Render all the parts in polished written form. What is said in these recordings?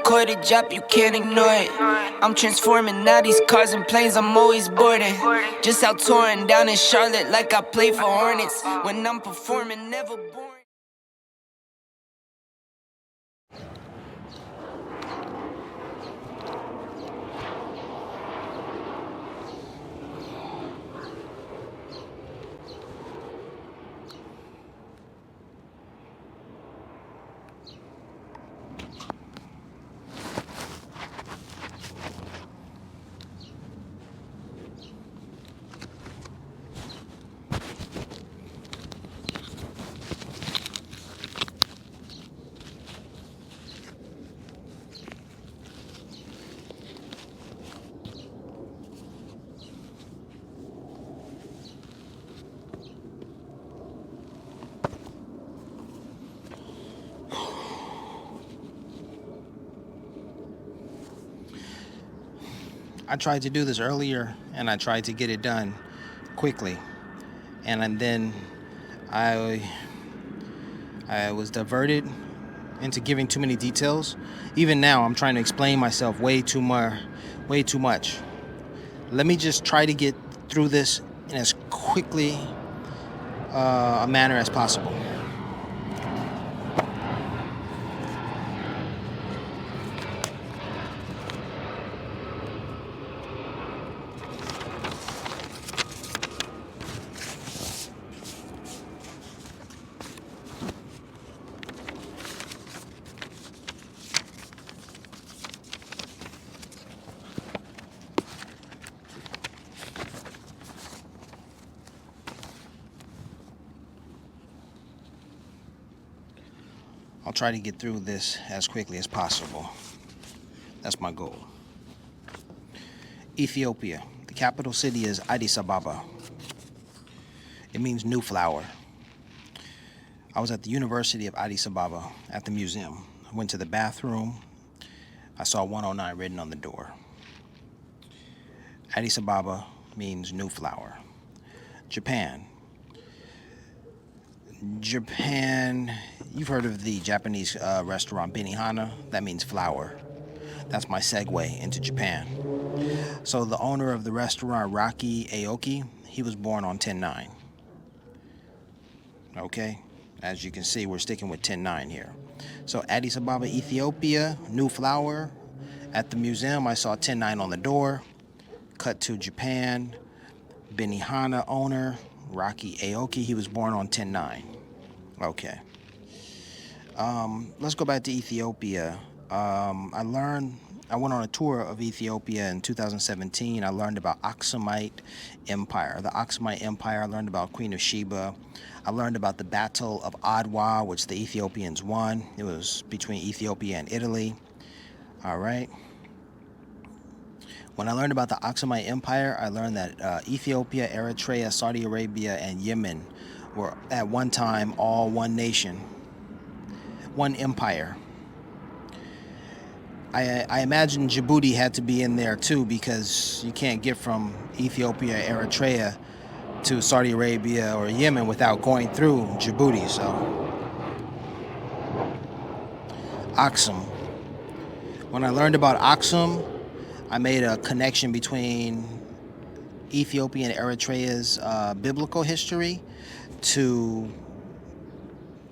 recorded drop, you can't ignore it. I'm transforming now these cars and planes, I'm always boarding. Just out touring down in Charlotte like I play for Hornets. When I'm performing, never boring. I tried to do this earlier, and I tried to get it done quickly, and then I was diverted into giving too many details. Even now, I'm trying to explain myself way too much. Let me just try to get through this in as quickly a manner as possible. I'll try to get through this as quickly as possible. That's my goal. Ethiopia. The capital city is Addis Ababa. It means new flower. I was at the University of Addis Ababa at the museum. I went to the bathroom. I saw 109 written on the door. Addis Ababa means new flower. Japan. Japan, you've heard of the Japanese restaurant Benihana? That means flower. That's my segue into Japan. So the owner of the restaurant, Rocky Aoki, he was born on 10/9. Okay? As you can see, we're sticking with 10/9 here. So Addis Ababa, Ethiopia, new flower. At the museum, I saw 10/9 on the door. Cut to Japan, Benihana owner, Rocky Aoki, he was born on 10/9. Okay. Let's go back to Ethiopia. I went on a tour of Ethiopia in 2017. I learned about Aksumite Empire. The Aksumite Empire, I learned about Queen of Sheba. I learned about the Battle of Adwa, which the Ethiopians won. It was between Ethiopia and Italy. All right. When I learned about the Aksumite Empire, I learned that Ethiopia, Eritrea, Saudi Arabia, and Yemen were at one time all one nation, one empire. I imagine Djibouti had to be in there too, because you can't get from Ethiopia, Eritrea to Saudi Arabia or Yemen without going through Djibouti. So, Aksum. When I learned about Aksum, I made a connection between Ethiopia and Eritrea's biblical history to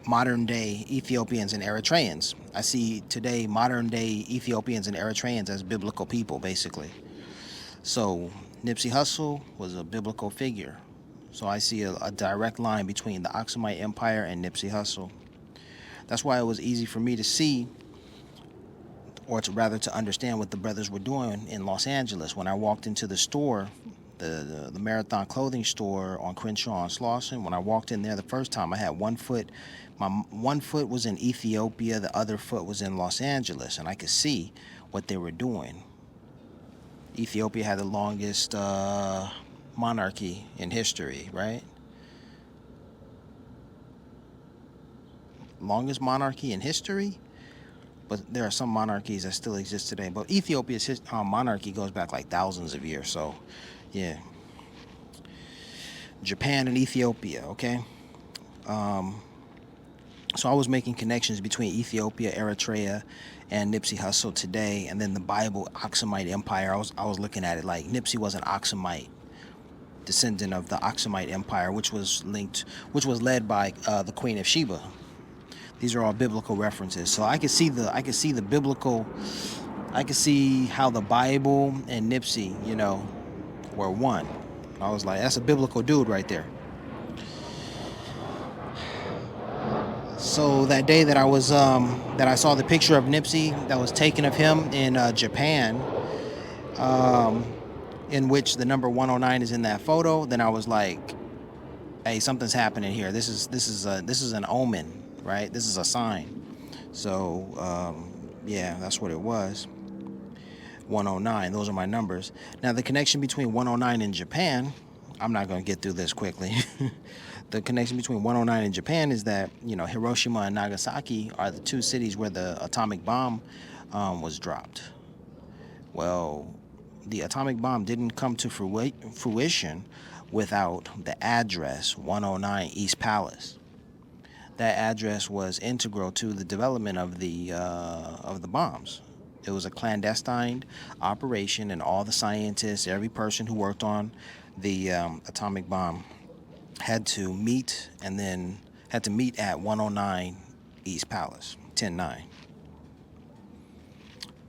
modern day Ethiopians and Eritreans. I see today modern day Ethiopians and Eritreans as biblical people, basically. So Nipsey Hussle was a biblical figure. So I see a direct line between the Aksumite Empire and Nipsey Hussle. That's why it was easy for me to see, or to understand what the brothers were doing in Los Angeles. When I walked into the store, the Marathon clothing store on Crenshaw and Slauson, when I walked in there the first time, I had one foot. My one foot was in Ethiopia, the other foot was in Los Angeles, and I could see what they were doing. Ethiopia had the longest monarchy in history, right? Longest monarchy in history? But there are some monarchies that still exist today. But Ethiopia's monarchy goes back like thousands of years. So, yeah. Japan and Ethiopia, okay? So I was making connections between Ethiopia, Eritrea, and Nipsey Hussle today, and then the Bible, Aksumite Empire. I was looking at it like Nipsey was an Aksumite, descendant of the Aksumite Empire, which was led by the Queen of Sheba. These are all biblical references, so I could see the biblical. I could see how the Bible and Nipsey, were one. I was like, that's a biblical dude right there. So that day that I saw the picture of Nipsey that was taken of him in Japan, in which the number 109 is in that photo, then I was like, hey, something's happening here. This is an omen, right? This is a sign. So yeah, that's what it was. 109, those are my numbers. Now the connection between 109 and Japan, I'm not going to get through this quickly. The connection between 109 and Japan is that, Hiroshima and Nagasaki are the two cities where the atomic bomb was dropped. Well, the atomic bomb didn't come to fruition without the address 109 East Palace. That address was integral to the development of the bombs. It was a clandestine operation, and all the scientists, every person who worked on the atomic bomb had to meet at 109 East Palace, 109.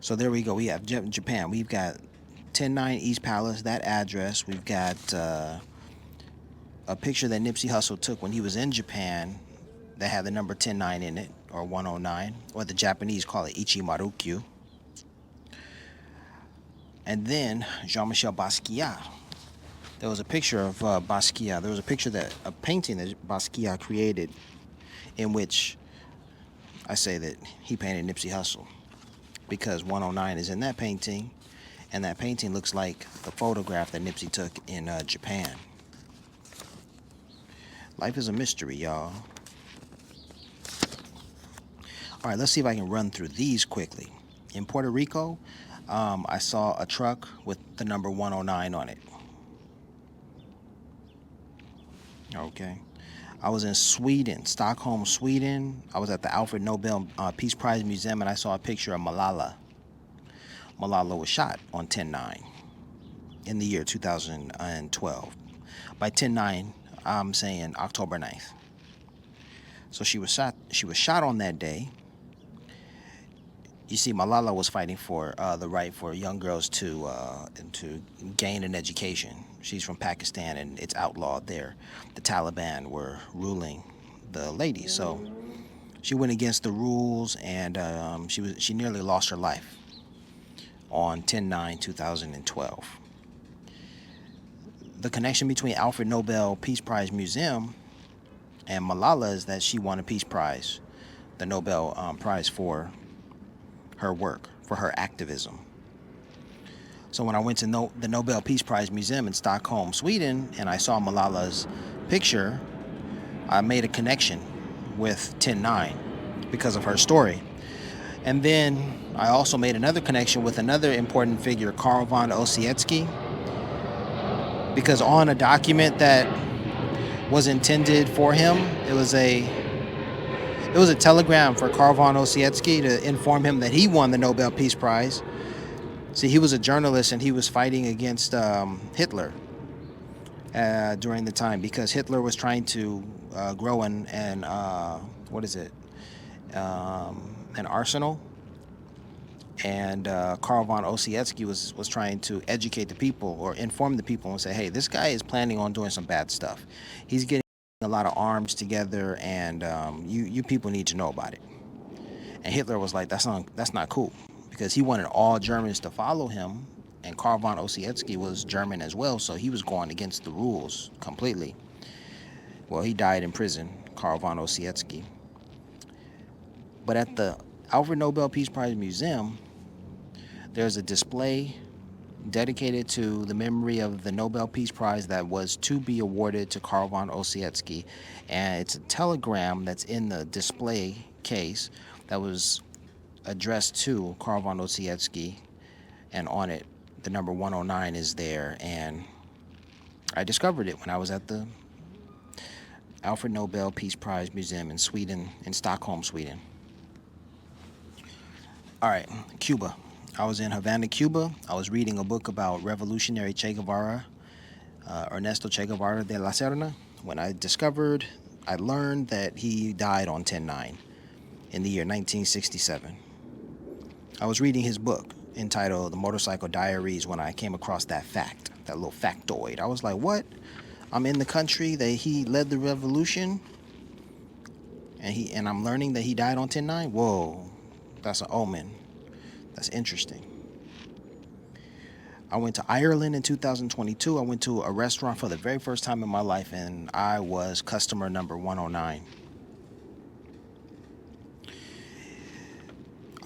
So there we go. We have Japan. We've got 109 East Palace, that address. We've got a picture that Nipsey Hussle took when he was in Japan that had the number 109 in it, or 109, or the Japanese call it Ichimarukyu. And then Jean-Michel Basquiat. There was a picture of Basquiat. There was a painting that Basquiat created, in which I say that he painted Nipsey Hussle, because 109 is in that painting, and that painting looks like the photograph that Nipsey took in Japan. Life is a mystery, y'all. All right, let's see if I can run through these quickly. In Puerto Rico, I saw a truck with the number 109 on it. Okay. I was in Sweden, Stockholm, Sweden. I was at the Alfred Nobel Peace Prize Museum, and I saw a picture of Malala. Malala was shot on 10/9 in the year 2012. By 10/9, I'm saying October 9th. So she was shot on that day. You see, Malala was fighting for the right for young girls to gain an education. She's from Pakistan, and it's outlawed there. The Taliban were ruling the ladies, so she went against the rules, and she nearly lost her life on 10/9/2012. The connection between Alfred Nobel Peace Prize Museum and Malala is that she won a Peace Prize, the Nobel Prize for her work, for her activism. So when I went to the Nobel Peace Prize Museum in Stockholm, Sweden, and I saw Malala's picture, I made a connection with 10/9 because of her story. And then I also made another connection with another important figure, Karl von Ossietzky, because on a document that was intended for him, it was a telegram for Karl von Ossietzky to inform him that he won the Nobel Peace Prize. See, he was a journalist, and he was fighting against Hitler during the time, because Hitler was trying to grow an arsenal, and Karl von Ossietzky was trying to educate the people, or inform the people, and say, hey, this guy is planning on doing some bad stuff. He's getting a lot of arms together, and you people need to know about it. And Hitler was like, that's not cool, because he wanted all Germans to follow him, and Karl von Ossietzky was German as well, so he was going against the rules completely. Well, he died in prison, Karl von Ossietzky. But at the Alfred Nobel Peace Prize Museum, there's a display dedicated to the memory of the Nobel Peace Prize that was to be awarded to Karl von Ossietzky, and it's a telegram that's in the display case that was addressed to Karl von Ossietzky, and on it the number 109 is there. And I discovered it when I was at the Alfred Nobel Peace Prize Museum in Sweden, in Stockholm, Sweden. All right, Cuba. I was in Havana, Cuba. I was reading a book about revolutionary Che Guevara, Ernesto Che Guevara de la Serna, when I learned that he died on 10/9 in the year 1967. I was reading his book entitled The Motorcycle Diaries when I came across that fact, that little factoid. I was like, what? I'm in the country that he led the revolution, and I'm learning that he died on 10/9? Whoa, that's an omen. That's interesting. I went to Ireland in 2022. I went to a restaurant for the very first time in my life, and I was customer number 109.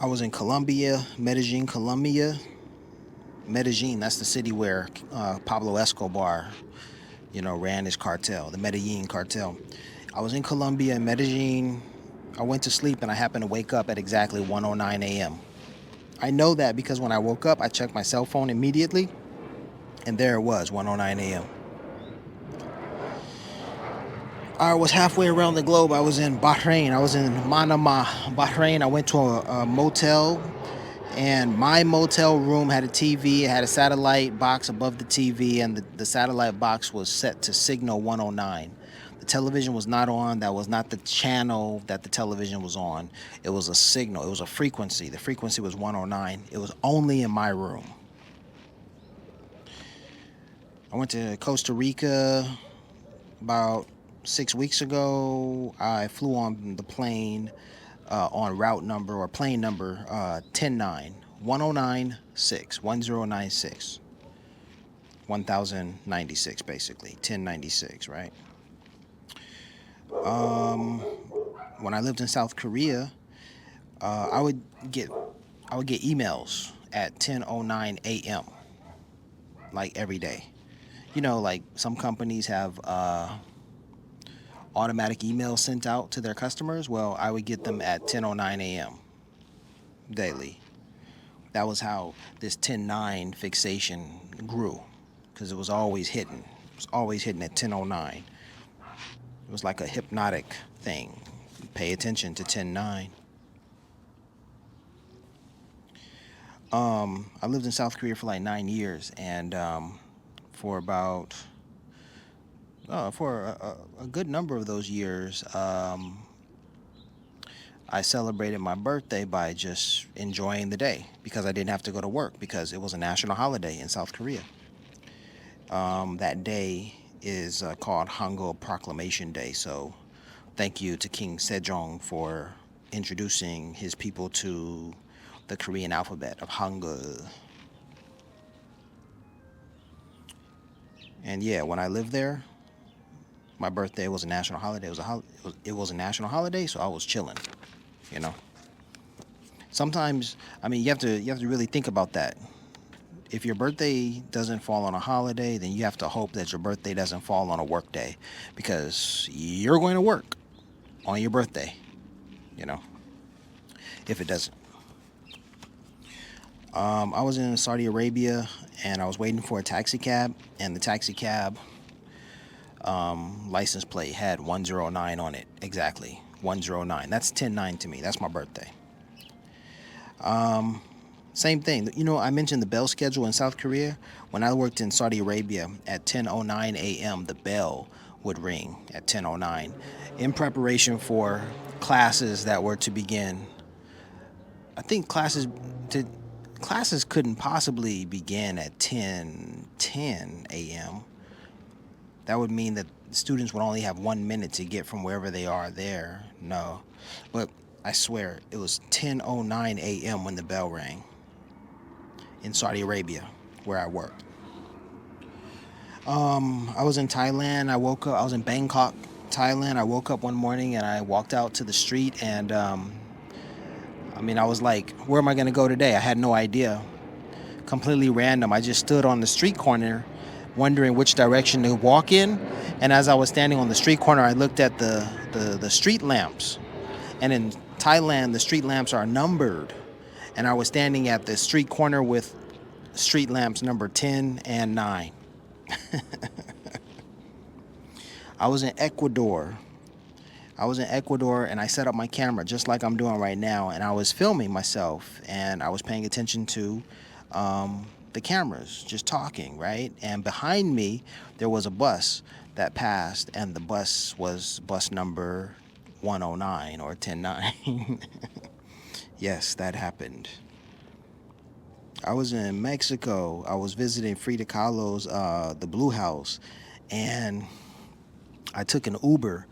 I was in Colombia, Medellin, Colombia. Medellin, that's the city where Pablo Escobar, ran his cartel, the Medellin cartel. I was in Colombia, Medellin. I went to sleep, and I happened to wake up at exactly 1:09 a.m. I know that because when I woke up, I checked my cell phone immediately, and there it was, 1:09 a.m. I was halfway around the globe. I was in Bahrain. I was in Manama, Bahrain. I went to a motel, and my motel room had a TV. It had a satellite box above the TV, and the satellite box was set to signal 109. The television was not on. That was not the channel that the television was on. It was a signal. It was a frequency. The frequency was 109. It was only in my room. I went to Costa Rica about 6 weeks ago. I flew on the plane on route number or plane number 109, 1096, 1096. 1096 basically, 1096, right? When I lived in South Korea, I would get emails at 10:09 a.m. like every day. Like some companies have automatic emails sent out to their customers. Well, I would get them at 10:09 a.m. daily. That was how this 10/9 fixation grew, because it was always hitting. It was always hitting at 10:09. It was like a hypnotic thing. Pay attention to 10/9. I lived in South Korea for like 9 years, and for about for a good number of those years, I celebrated my birthday by just enjoying the day because I didn't have to go to work because it was a national holiday in South Korea. That day is called Hangul Proclamation Day. So thank you to King Sejong for introducing his people to the Korean alphabet of Hangul. And yeah, when I lived there, my birthday was a national holiday. It was a national holiday, so I was chilling, Sometimes, you have to really think about that. If your birthday doesn't fall on a holiday, then you have to hope that your birthday doesn't fall on a work day, because you're going to work on your birthday, if it doesn't. I was in Saudi Arabia, and I was waiting for a taxi cab, and the taxi cab license plate had 109 on it. Exactly, 109. That's 10/9 to me. That's my birthday. Same thing. I mentioned the bell schedule in South Korea. When I worked in Saudi Arabia, at 10:09 a.m., the bell would ring at 10:09 in preparation for classes that were to begin. I think classes couldn't possibly begin at 10:10 a.m. That would mean that students would only have 1 minute to get from wherever they are there. No. But I swear, it was 10:09 a.m. when the bell rang in Saudi Arabia, where I worked. I was in Thailand. I was in Bangkok, Thailand. I woke up one morning and I walked out to the street, and I was like, where am I going to go today? I had no idea. Completely random. I just stood on the street corner wondering which direction to walk in. And as I was standing on the street corner, I looked at the street lamps. And in Thailand, the street lamps are numbered. And I was standing at the street corner with street lamps number 10 and 9. I was in Ecuador. I was in Ecuador and I set up my camera just like I'm doing right now, and I was filming myself and I was paying attention to the cameras, just talking, right? And behind me, there was a bus that passed, and the bus was bus number 109 or 109. Yes, that happened. I was in Mexico. I was visiting Frida Kahlo's the Blue House, and I took an Uber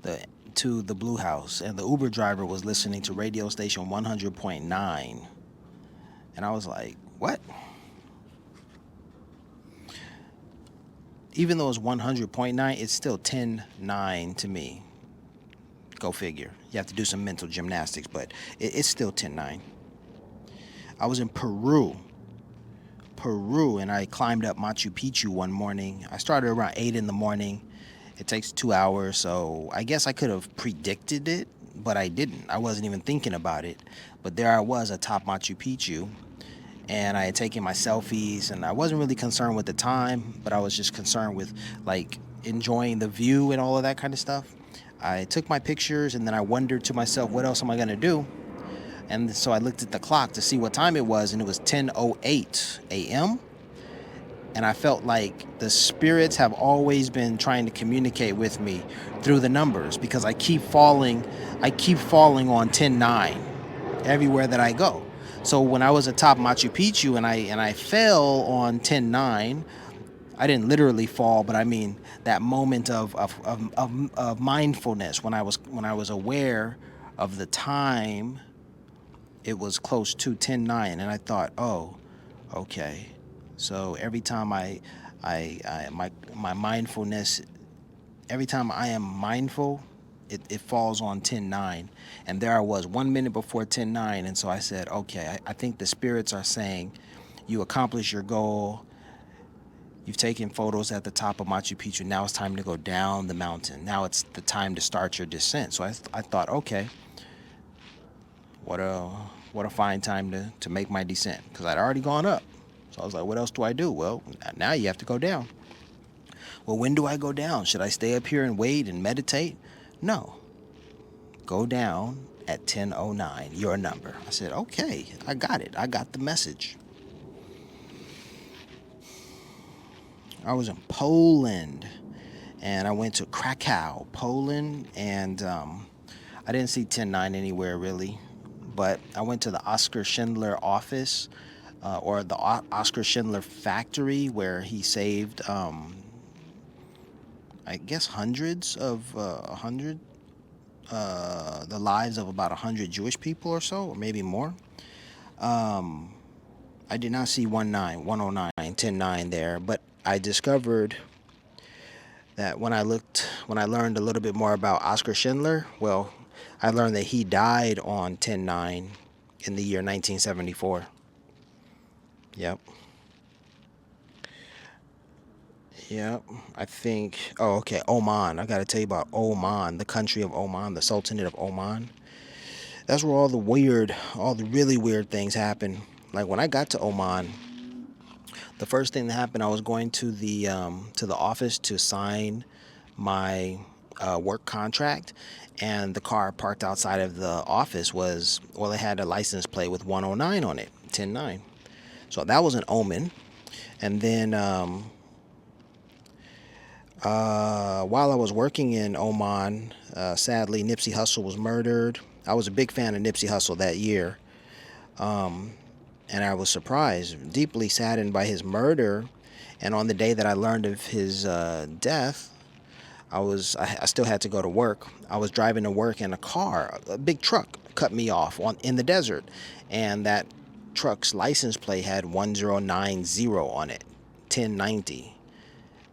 the, to the Blue House, and the Uber driver was listening to radio station 100.9. And I was like, what? Even though it's 100.9, it's still 10.9 to me. Go figure. You have to do some mental gymnastics, but it's still 10.9. I was in Peru, and I climbed up Machu Picchu one morning. I started around 8 in the morning. It takes 2 hours, so I guess I could have predicted it, but I didn't. I wasn't even thinking about it. But there I was atop Machu Picchu, and I had taken my selfies, and I wasn't really concerned with the time, but I was just concerned with like enjoying the view and all of that kind of stuff. I took my pictures, and then I wondered to myself, what else am I gonna do? And so I looked at the clock to see what time it was, and it was 10:08 a.m. And I felt like the spirits have always been trying to communicate with me through the numbers, because I keep falling on 10:9 everywhere that I go. So when I was atop Machu Picchu and I fell on 10:9, I didn't literally fall, but I mean that moment of mindfulness when I was aware of the time. It was close to 10:9, and I thought, oh, okay. So every time my mindfulness, every time I am mindful, it falls on 10:9. And there I was 1 minute before 10:9. And so I said, okay, I think the spirits are saying you accomplished your goal. You've taken photos at the top of Machu Picchu. Now it's time to go down the mountain. Now it's the time to start your descent. So I thought, okay, what a fine time to make my descent, because I'd already gone up. So I was like, what else do I do? Well, now you have to go down. Well, when do I go down? Should I stay up here and wait and meditate? No. Go down at 10:09, your number. I said, okay, I got it. I got the message. I was in Poland, and I went to Krakow, Poland, and I didn't see 10:09 anywhere really, but I went to the Oskar Schindler office, or the Oskar Schindler factory, where he saved, I guess, the lives of about 100 Jewish people or so, or maybe more. I did not see 109, 10:09 there, but I discovered that when I learned a little bit more about Oskar Schindler, well, I learned that he died on 10/9 in the year 1974. Yep. Yep. I think, oh, okay, Oman. I got to tell you about Oman, the country of Oman, the Sultanate of Oman. That's where all the really weird things happen. Like when I got to Oman, the first thing that happened, I was going to the office to sign my work contract, and the car parked outside of the office it had a license plate with 109 on it, 10/9. So that was an omen. And then while I was working in Oman, sadly, Nipsey Hussle was murdered. I was a big fan of Nipsey Hussle that year. And I was surprised, deeply saddened by his murder. And on the day that I learned of his death, I still had to go to work. I was driving to work, and a big truck cut me off in the desert, and that truck's license plate had 1090 on it, 1090.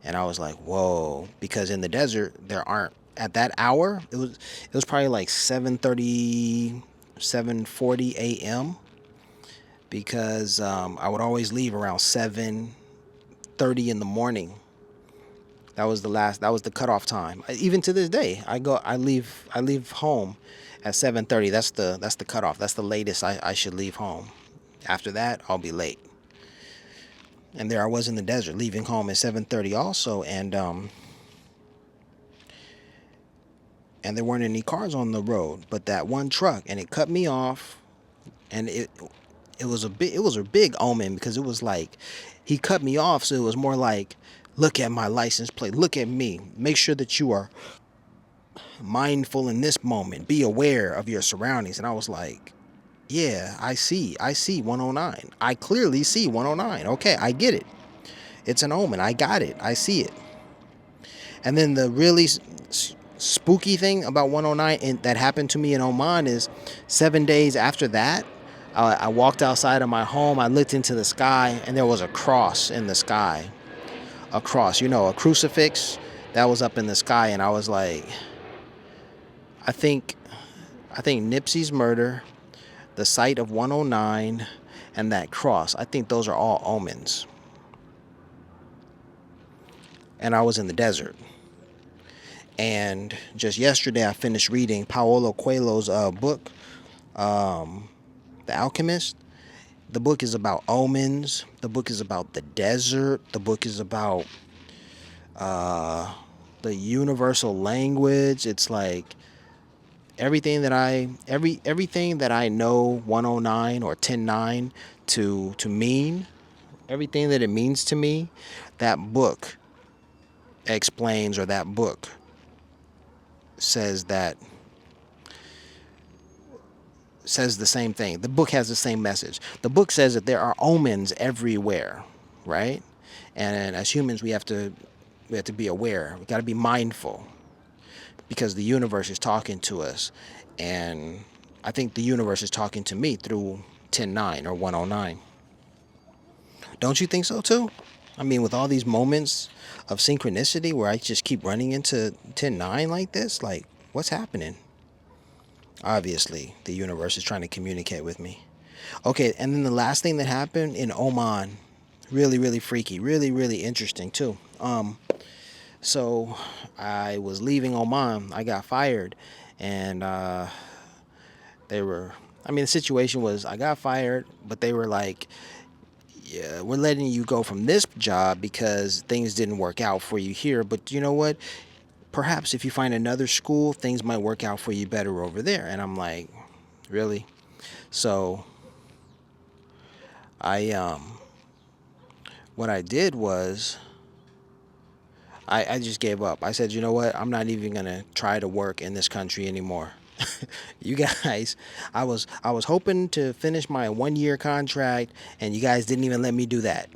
And I was like, whoa, because in the desert there aren't, at that hour, it was probably like 7:30, 7:40 a.m. because I would always leave around 7:30 in the morning. That was the cutoff time. Even to this day, I leave home at 7:30. That's the cutoff. That's the latest I should leave home. After that, I'll be late. And there I was in the desert, leaving home at 7:30 also, and and there weren't any cars on the road, but that one truck, and it cut me off, and it was a big omen because it was like he cut me off, so it was more like, look at my license plate, look at me, make sure that you are mindful in this moment, be aware of your surroundings. And I was like, yeah, I see 109, I clearly see 109. Okay, I get it, it's an omen, I got it, I see it. And then the really spooky thing about 109 that happened to me in Oman is 7 days after that, I walked outside of my home, I looked into the sky, and there was a cross in the sky. A cross, a crucifix that was up in the sky. And I was like, I think Nipsey's murder, the sight of 109, and that cross, I think those are all omens. And I was in the desert. And just yesterday, I finished reading Paulo Coelho's book, The Alchemist. The book is about omens. The book is about the desert. The book is about the universal language. It's like everything that I know 109 or 109 to mean, everything that it means to me, that book explains, or that book says the same thing. The book has the same message. The book says that there are omens everywhere, right? And as humans, we have to be aware. We got to be mindful, because the universe is talking to us, and I think the universe is talking to me through 109 or 109. Don't you think so too? I mean, with all these moments of synchronicity where I just keep running into 109 like this, like, what's happening? Obviously, the universe is trying to communicate with me. Okay, and then the last thing that happened in Oman, really, really freaky, really, really interesting too. So I was leaving Oman, I got fired, and the situation was I got fired, but they were like, yeah, we're letting you go from this job because things didn't work out for you here. But you know what? Perhaps if you find another school, things might work out for you better over there. And I'm like, really? So what I did was I just gave up. I said, you know what? I'm not even going to try to work in this country anymore. You guys, I was hoping to finish my 1-year contract, and you guys didn't even let me do that.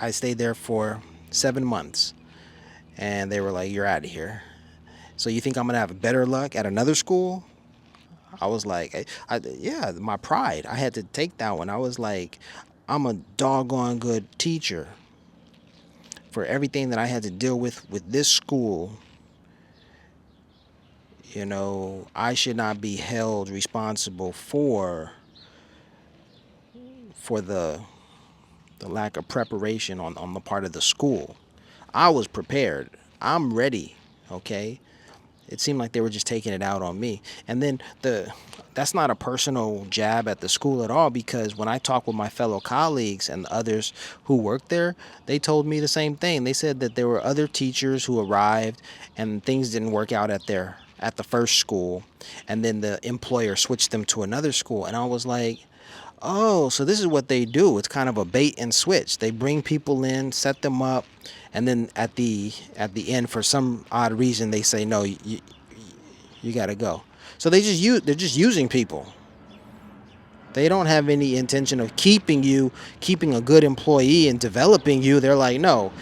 I stayed there for 7 months, and they were like, you're out of here. So you think I'm going to have better luck at another school? I was like, yeah, my pride. I had to take that one. I was like, I'm a doggone good teacher. For everything that I had to deal with this school, I should not be held responsible for the lack of preparation on the part of the school. I was prepared. I'm ready, okay? It seemed like they were just taking it out on me. And then that's not a personal jab at the school at all, because when I talked with my fellow colleagues and others who worked there, they told me the same thing. They said that there were other teachers who arrived and things didn't work out at the first school, and then the employer switched them to another school. And I was like, oh, so this is what they do. It's kind of a bait and switch. They bring people in, set them up, and then at the end, for some odd reason, they say, no, you got to go. So they're just using people. They don't have any intention of keeping a good employee and developing you. They're like, no,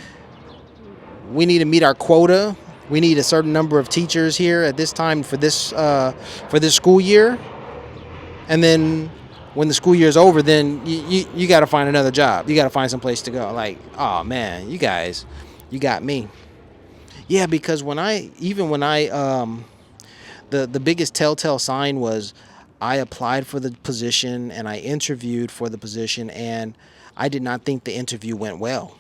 we need to meet our quota. We need a certain number of teachers here at this time for this school year. And then when the school year is over, then you got to find another job. You got to find some place to go. Like, oh man, you guys, you got me. Yeah, because when I the biggest telltale sign was I applied for the position and I interviewed for the position, and I did not think the interview went well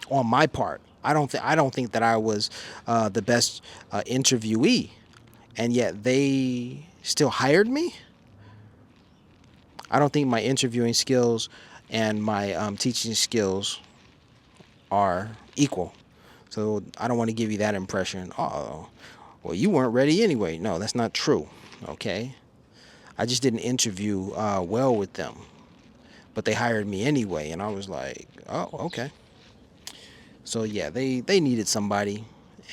on my part. I don't think that I was the best interviewee, and yet they still hired me. I don't think my interviewing skills and my teaching skills are equal. So I don't want to give you that impression. Well, you weren't ready anyway. No, that's not true. Okay. I just didn't interview well with them, but they hired me anyway. And I was like, oh, okay. So yeah, they needed somebody,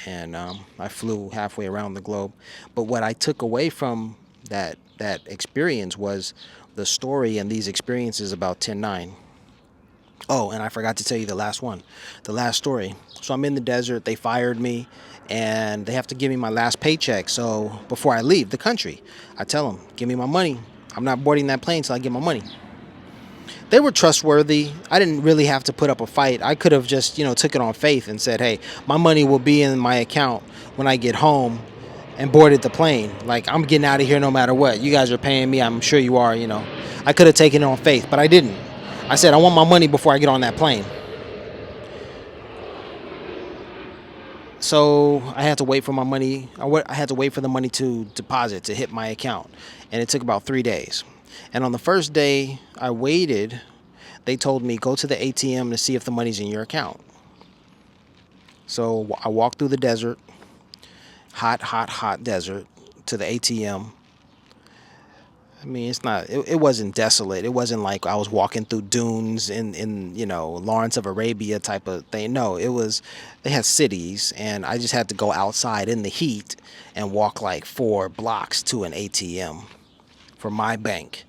and I flew halfway around the globe. But what I took away from that experience was the story and these experiences about 10-9. Oh, and I forgot to tell you the last one, the last story. So I'm in the desert. They fired me, and they have to give me my last paycheck. So before I leave the country, I tell them, give me my money. I'm not boarding that plane till I get my money. They were trustworthy. I didn't really have to put up a fight. I could have just, took it on faith and said, hey, my money will be in my account when I get home, and boarded the plane. Like, I'm getting out of here no matter what. You guys are paying me. I'm sure you are, I could have taken it on faith, but I didn't. I said, I want my money before I get on that plane. So I had to wait for my money. I had to wait for the money to deposit, to hit my account. And it took about 3 days. And on the first day I waited, they told me, go to the ATM to see if the money's in your account. So I walked through the desert, hot desert, to the ATM. I mean, it wasn't desolate. It wasn't like I was walking through dunes in Lawrence of Arabia type of thing. No, they had cities, and I just had to go outside in the heat and walk like 4 blocks to an ATM for my bank.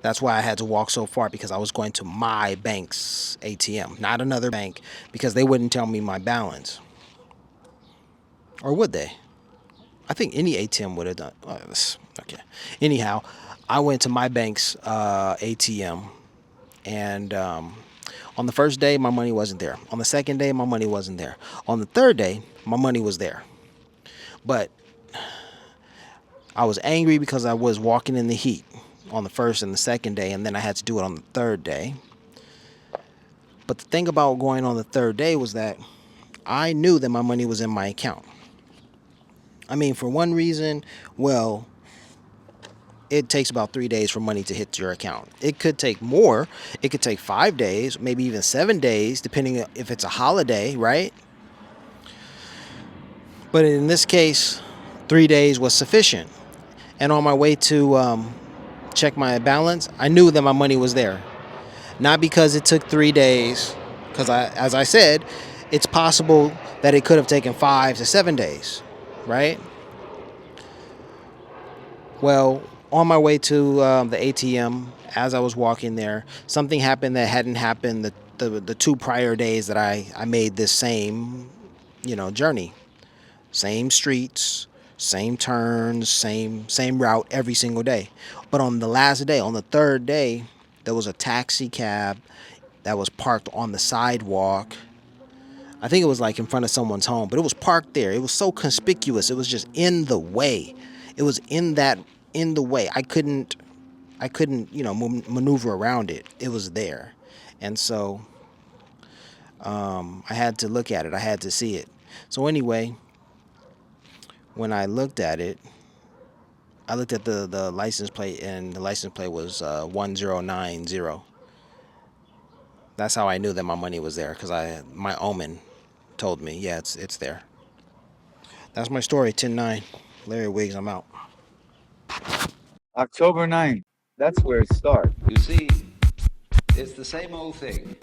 That's why I had to walk so far, because I was going to my bank's ATM, not another bank, because they wouldn't tell me my balance. Or would they? I think any ATM would have done. Okay. Anyhow, I went to my bank's ATM, and on the first day, my money wasn't there. On the second day, my money wasn't there. On the third day, my money was there. But I was angry because I was walking in the heat on the first and the second day, and then I had to do it on the third day. But the thing about going on the third day was that I knew that my money was in my account. I mean, for one reason, well, it takes about 3 days for money to hit your account. It could take more. It could take 5 days, maybe even 7 days, depending if it's a holiday, right? But in this case, 3 days was sufficient. And on my way to check my balance, I knew that my money was there. Not because it took 3 days, because as I said, it's possible that it could have taken 5 to 7 days, right? Well, on my way to the ATM, as I was walking there, something happened that hadn't happened the 2 prior days that I made this same, journey. Same streets, same turns, same route every single day. But on the last day, on the third day, there was a taxi cab that was parked on the sidewalk. I think it was like in front of someone's home, but it was parked there. It was so conspicuous. It was just in the way. It was in the way. I couldn't, maneuver around it. It was there. And so I had to look at it. I had to see it. So anyway, when I looked at it, I looked at the license plate, and the license plate was 1090. That's how I knew that my money was there, because my omen told me, yeah, it's there. That's my story, 10-9. Larry Wiggs, I'm out. October 9th. That's where it starts. You see, it's the same old thing.